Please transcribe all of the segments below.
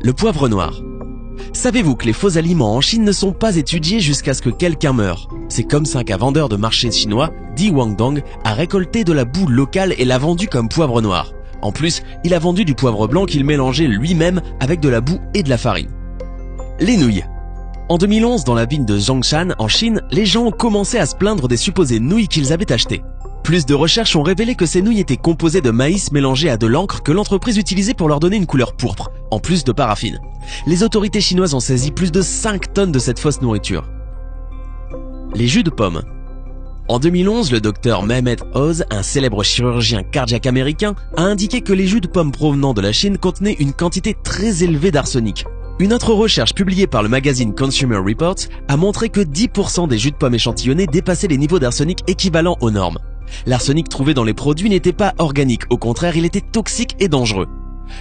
Le poivre noir. Savez-vous que les faux aliments en Chine ne sont pas étudiés jusqu'à ce que quelqu'un meure? C'est comme ça qu'un vendeur de marché chinois, Di Wangdong, a récolté de la boue locale et l'a vendu comme poivre noir. En plus, il a vendu du poivre blanc qu'il mélangeait lui-même avec de la boue et de la farine. Les nouilles. En 2011, dans la ville de Zhongshan, en Chine, les gens ont commencé à se plaindre des supposées nouilles qu'ils avaient achetées. Plus de recherches ont révélé que ces nouilles étaient composées de maïs mélangé à de l'encre que l'entreprise utilisait pour leur donner une couleur pourpre, en plus de paraffine. Les autorités chinoises ont saisi plus de 5 tonnes de cette fausse nourriture. Les jus de pommes. En 2011, le docteur Mehmet Oz, un célèbre chirurgien cardiaque américain, a indiqué que les jus de pommes provenant de la Chine contenaient une quantité très élevée d'arsenic. Une autre recherche publiée par le magazine Consumer Reports a montré que 10% des jus de pommes échantillonnés dépassaient les niveaux d'arsenic équivalents aux normes. L'arsenic trouvé dans les produits n'était pas organique, au contraire, il était toxique et dangereux.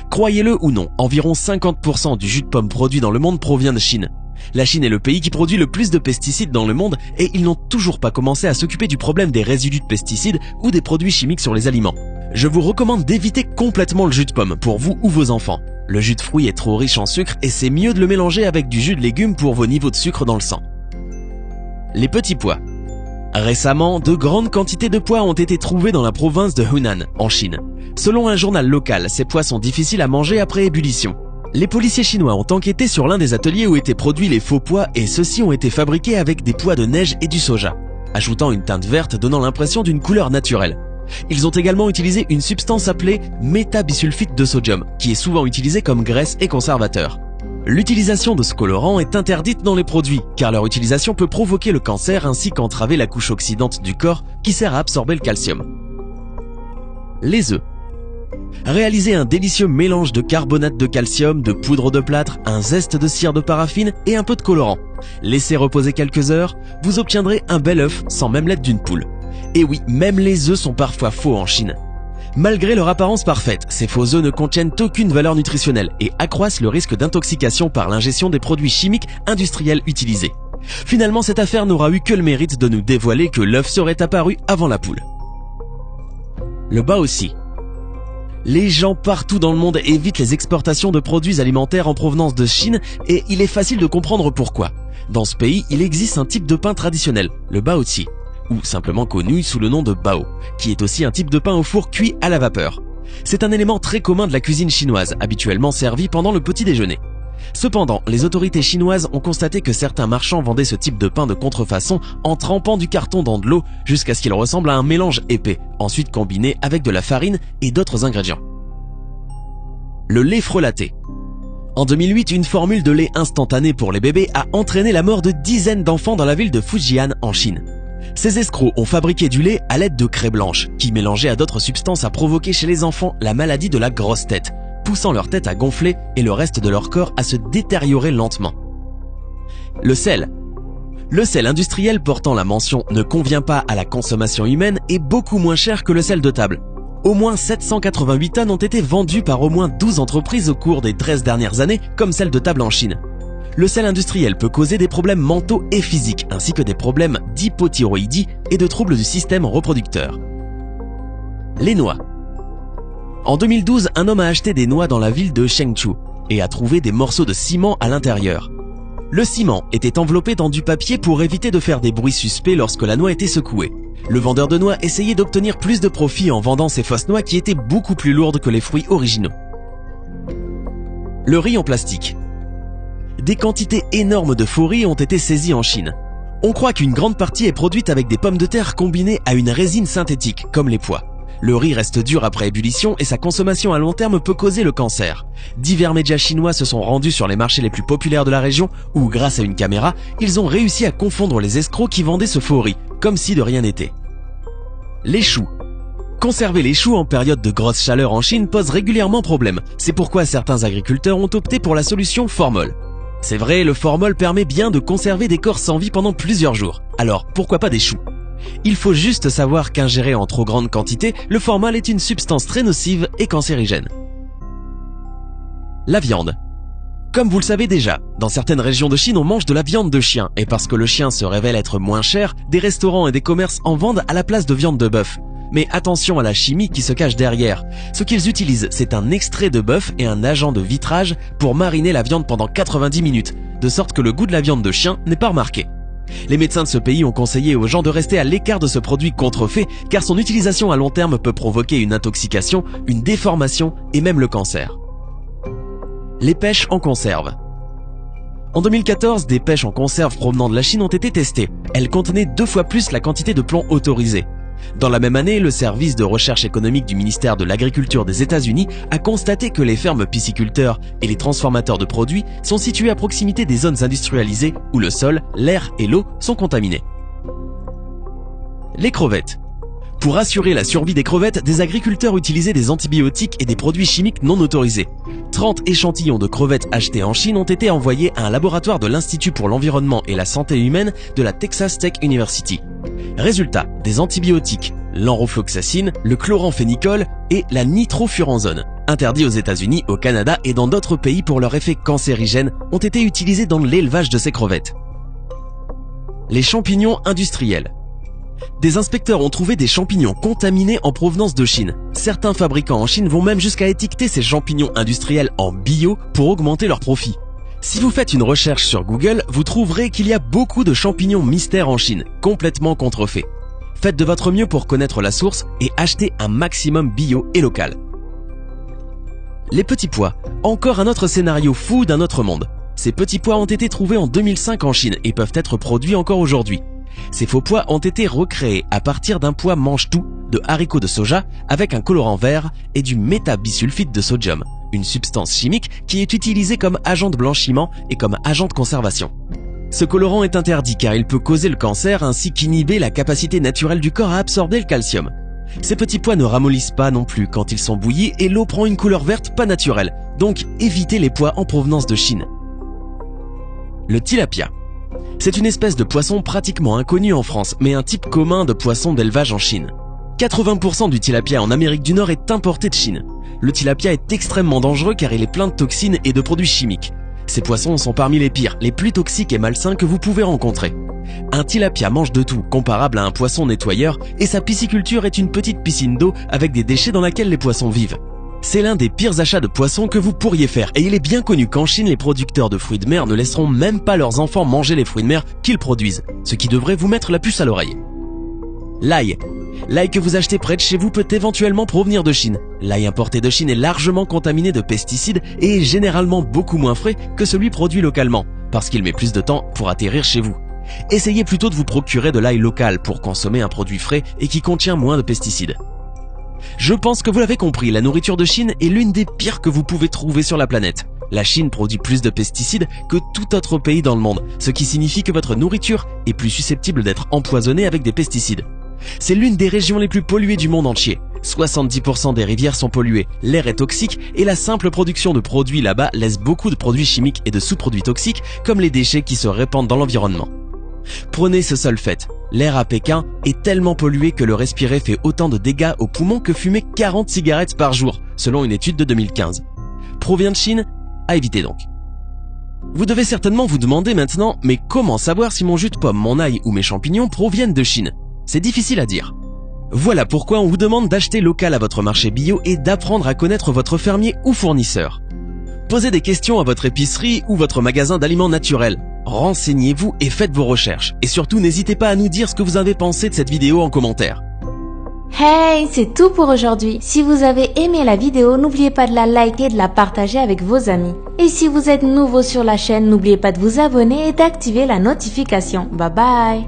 Croyez-le ou non, environ 50% du jus de pomme produit dans le monde provient de Chine. La Chine est le pays qui produit le plus de pesticides dans le monde et ils n'ont toujours pas commencé à s'occuper du problème des résidus de pesticides ou des produits chimiques sur les aliments. Je vous recommande d'éviter complètement le jus de pomme pour vous ou vos enfants. Le jus de fruits est trop riche en sucre et c'est mieux de le mélanger avec du jus de légumes pour vos niveaux de sucre dans le sang. Les petits pois. Récemment, de grandes quantités de pois ont été trouvées dans la province de Hunan, en Chine. Selon un journal local, ces pois sont difficiles à manger après ébullition. Les policiers chinois ont enquêté sur l'un des ateliers où étaient produits les faux pois et ceux-ci ont été fabriqués avec des pois de neige et du soja, ajoutant une teinte verte donnant l'impression d'une couleur naturelle. Ils ont également utilisé une substance appelée métabisulfite de sodium, qui est souvent utilisée comme graisse et conservateur. L'utilisation de ce colorant est interdite dans les produits, car leur utilisation peut provoquer le cancer ainsi qu'entraver la couche oxydante du corps qui sert à absorber le calcium. Les œufs. Réalisez un délicieux mélange de carbonate de calcium, de poudre de plâtre, un zeste de cire de paraffine et un peu de colorant. Laissez reposer quelques heures, vous obtiendrez un bel œuf sans même l'aide d'une poule. Et oui, même les œufs sont parfois faux en Chine. Malgré leur apparence parfaite, ces faux œufs ne contiennent aucune valeur nutritionnelle et accroissent le risque d'intoxication par l'ingestion des produits chimiques industriels utilisés. Finalement, cette affaire n'aura eu que le mérite de nous dévoiler que l'œuf serait apparu avant la poule. Le baozi. Les gens partout dans le monde évitent les exportations de produits alimentaires en provenance de Chine et il est facile de comprendre pourquoi. Dans ce pays, il existe un type de pain traditionnel, le baozi, ou simplement connu sous le nom de bao, qui est aussi un type de pain au four cuit à la vapeur. C'est un élément très commun de la cuisine chinoise, habituellement servi pendant le petit déjeuner. Cependant, les autorités chinoises ont constaté que certains marchands vendaient ce type de pain de contrefaçon en trempant du carton dans de l'eau jusqu'à ce qu'il ressemble à un mélange épais, ensuite combiné avec de la farine et d'autres ingrédients. Le lait frelaté. En 2008, une formule de lait instantané pour les bébés a entraîné la mort de dizaines d'enfants dans la ville de Fujian en Chine. Ces escrocs ont fabriqué du lait à l'aide de craie blanche, qui mélangée à d'autres substances a provoqué chez les enfants la maladie de la grosse tête, poussant leur tête à gonfler et le reste de leur corps à se détériorer lentement. Le sel. Le sel industriel portant la mention « ne convient pas à la consommation humaine » est beaucoup moins cher que le sel de table. Au moins 788 tonnes ont été vendues par au moins 12 entreprises au cours des 13 dernières années, comme celle de table en Chine. Le sel industriel peut causer des problèmes mentaux et physiques, ainsi que des problèmes d'hypothyroïdie et de troubles du système reproducteur. Les noix. En 2012, un homme a acheté des noix dans la ville de Chengdu et a trouvé des morceaux de ciment à l'intérieur. Le ciment était enveloppé dans du papier pour éviter de faire des bruits suspects lorsque la noix était secouée. Le vendeur de noix essayait d'obtenir plus de profit en vendant ces fausses noix qui étaient beaucoup plus lourdes que les fruits originaux. Le riz en plastique. Des quantités énormes de faux riz ont été saisies en Chine. On croit qu'une grande partie est produite avec des pommes de terre combinées à une résine synthétique, comme les pois. Le riz reste dur après ébullition et sa consommation à long terme peut causer le cancer. Divers médias chinois se sont rendus sur les marchés les plus populaires de la région où, grâce à une caméra, ils ont réussi à confondre les escrocs qui vendaient ce faux riz, comme si de rien n'était. Les choux. Conserver les choux en période de grosse chaleur en Chine pose régulièrement problème. C'est pourquoi certains agriculteurs ont opté pour la solution formol. C'est vrai, le formol permet bien de conserver des corps sans vie pendant plusieurs jours. Alors, pourquoi pas des choux? Il faut juste savoir qu'ingéré en trop grande quantité, le formol est une substance très nocive et cancérigène. La viande. Comme vous le savez déjà, dans certaines régions de Chine, on mange de la viande de chien, et parce que le chien se révèle être moins cher, des restaurants et des commerces en vendent à la place de viande de bœuf. Mais attention à la chimie qui se cache derrière. Ce qu'ils utilisent, c'est un extrait de bœuf et un agent de vitrage pour mariner la viande pendant 90 minutes, de sorte que le goût de la viande de chien n'est pas remarqué. Les médecins de ce pays ont conseillé aux gens de rester à l'écart de ce produit contrefait car son utilisation à long terme peut provoquer une intoxication, une déformation et même le cancer. Les pêches en conserve. En 2014, des pêches en conserve provenant de la Chine ont été testées. Elles contenaient 2 fois plus la quantité de plomb autorisée. Dans la même année, le service de recherche économique du ministère de l'Agriculture des États-Unis a constaté que les fermes pisciculteurs et les transformateurs de produits sont situés à proximité des zones industrialisées où le sol, l'air et l'eau sont contaminés. Les crevettes. Pour assurer la survie des crevettes, des agriculteurs utilisaient des antibiotiques et des produits chimiques non autorisés. 30 échantillons de crevettes achetés en Chine ont été envoyés à un laboratoire de l'Institut pour l'environnement et la santé humaine de la Texas Tech University. Résultat, des antibiotiques, l'enrofloxacine, le chloramphénicol et la nitrofuranzone, interdits aux États-Unis, au Canada et dans d'autres pays pour leur effet cancérigène, ont été utilisés dans l'élevage de ces crevettes. Les champignons industriels. Des inspecteurs ont trouvé des champignons contaminés en provenance de Chine. Certains fabricants en Chine vont même jusqu'à étiqueter ces champignons industriels en bio pour augmenter leurs profits. Si vous faites une recherche sur Google, vous trouverez qu'il y a beaucoup de champignons mystères en Chine, complètement contrefaits. Faites de votre mieux pour connaître la source et achetez un maximum bio et local. Les petits pois, encore un autre scénario fou d'un autre monde. Ces petits pois ont été trouvés en 2005 en Chine et peuvent être produits encore aujourd'hui. Ces faux pois ont été recréés à partir d'un pois mange-tout de haricots de soja avec un colorant vert et du métabisulfite de sodium, une substance chimique qui est utilisée comme agent de blanchiment et comme agent de conservation. Ce colorant est interdit car il peut causer le cancer ainsi qu'inhiber la capacité naturelle du corps à absorber le calcium. Ces petits pois ne ramollissent pas non plus quand ils sont bouillis et l'eau prend une couleur verte pas naturelle, donc évitez les pois en provenance de Chine. Le tilapia. C'est une espèce de poisson pratiquement inconnue en France, mais un type commun de poisson d'élevage en Chine. 80% du tilapia en Amérique du Nord est importé de Chine. Le tilapia est extrêmement dangereux car il est plein de toxines et de produits chimiques. Ces poissons sont parmi les pires, les plus toxiques et malsains que vous pouvez rencontrer. Un tilapia mange de tout, comparable à un poisson nettoyeur, et sa pisciculture est une petite piscine d'eau avec des déchets dans laquelle les poissons vivent. C'est l'un des pires achats de poissons que vous pourriez faire et il est bien connu qu'en Chine, les producteurs de fruits de mer ne laisseront même pas leurs enfants manger les fruits de mer qu'ils produisent, ce qui devrait vous mettre la puce à l'oreille. L'ail. L'ail que vous achetez près de chez vous peut éventuellement provenir de Chine. L'ail importé de Chine est largement contaminé de pesticides et est généralement beaucoup moins frais que celui produit localement, parce qu'il met plus de temps pour atterrir chez vous. Essayez plutôt de vous procurer de l'ail local pour consommer un produit frais et qui contient moins de pesticides. Je pense que vous l'avez compris, la nourriture de Chine est l'une des pires que vous pouvez trouver sur la planète. La Chine produit plus de pesticides que tout autre pays dans le monde, ce qui signifie que votre nourriture est plus susceptible d'être empoisonnée avec des pesticides. C'est l'une des régions les plus polluées du monde entier. 70% des rivières sont polluées, l'air est toxique et la simple production de produits là-bas laisse beaucoup de produits chimiques et de sous-produits toxiques comme les déchets qui se répandent dans l'environnement. Prenez ce seul fait, l'air à Pékin est tellement pollué que le respirer fait autant de dégâts aux poumons que fumer 40 cigarettes par jour, selon une étude de 2015. Provient de Chine? À éviter donc. Vous devez certainement vous demander maintenant, mais comment savoir si mon jus de pomme, mon ail ou mes champignons proviennent de Chine? C'est difficile à dire. Voilà pourquoi on vous demande d'acheter local à votre marché bio et d'apprendre à connaître votre fermier ou fournisseur. Posez des questions à votre épicerie ou votre magasin d'aliments naturels. Renseignez-vous et faites vos recherches. Et surtout, n'hésitez pas à nous dire ce que vous avez pensé de cette vidéo en commentaire. Hey, c'est tout pour aujourd'hui. Si vous avez aimé la vidéo, n'oubliez pas de la liker et de la partager avec vos amis. Et si vous êtes nouveau sur la chaîne, n'oubliez pas de vous abonner et d'activer la notification. Bye bye.